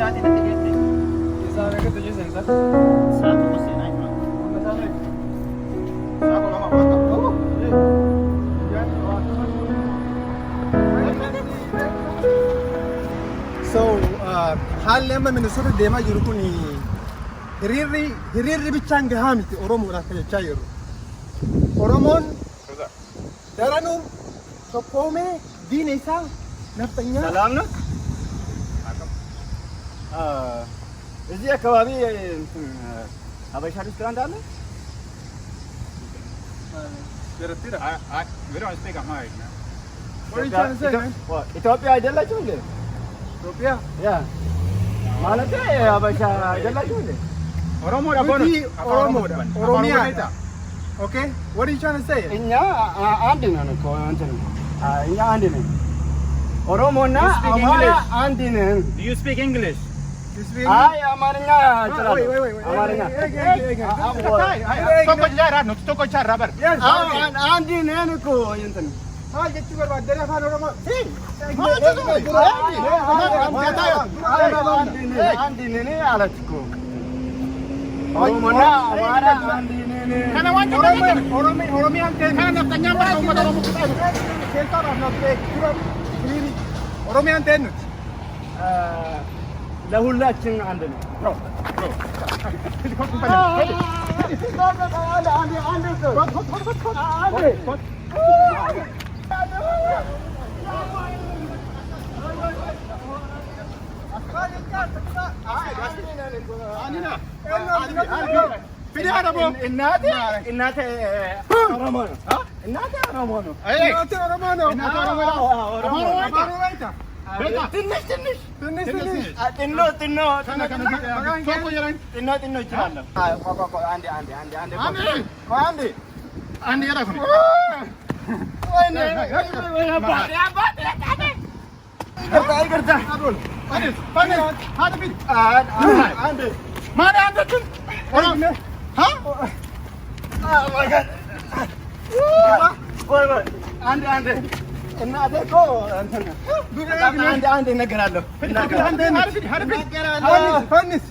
Sa'tin na ticket eh. Isa na ka tujuh sen sa. Sa ako kasi na ito. Ano sa ni? Sa ako lama ba? Oh. Yan. So, haalema Minnesota deemaa jiru kun hiriirri bichaan gahaa miti Oromoodhaaf jechaa jiru. Oromoon daranuu tokkoomee diina isaa naftanyaa ሰላም ነው? እዚህ አካባቢ ሀበሻ ሬስቶራንት አለ? ኢትዮጵያ አይደላችሁ እንዴ? ኢትዮጵያ ያ ማለት ሀበሻ አይደላችሁ እንዴ? ኦሮሞ ኦሮሚያ ኦኬ what are you trying to say? እኛ አንድ ነን እኮ እንትን እኛ አንድ ነን። ኦሮሞና አማራ አንድ ነን። Do you speak English? አይ አማርኛ እችላለሁ። አማርኛ Tokko jara no tokko charra bar. አንድ ነን እኮ እንትን jechi barbaadde afaan oromoo si አንድ ነን አለች እኮ ኦሮሞና አማራ አንድ ነን። Kana waan oromiyaan ta'e kana naftanyaa bara uummata Oromoo kutaa seentaadhaaf naftee kiriiri oromiyaan ta'e nuti ለሁላችን አንድ ነው። እናቴ ኦሮሞ ነው። እናቴ ኦሮሞ ነው። ትንሽ ጥኖ እችላለሁ። አንድ ያራኩ ይቅርታ አንድ እናቴ እኮ አንድ እነግራለሁ። ፈንስ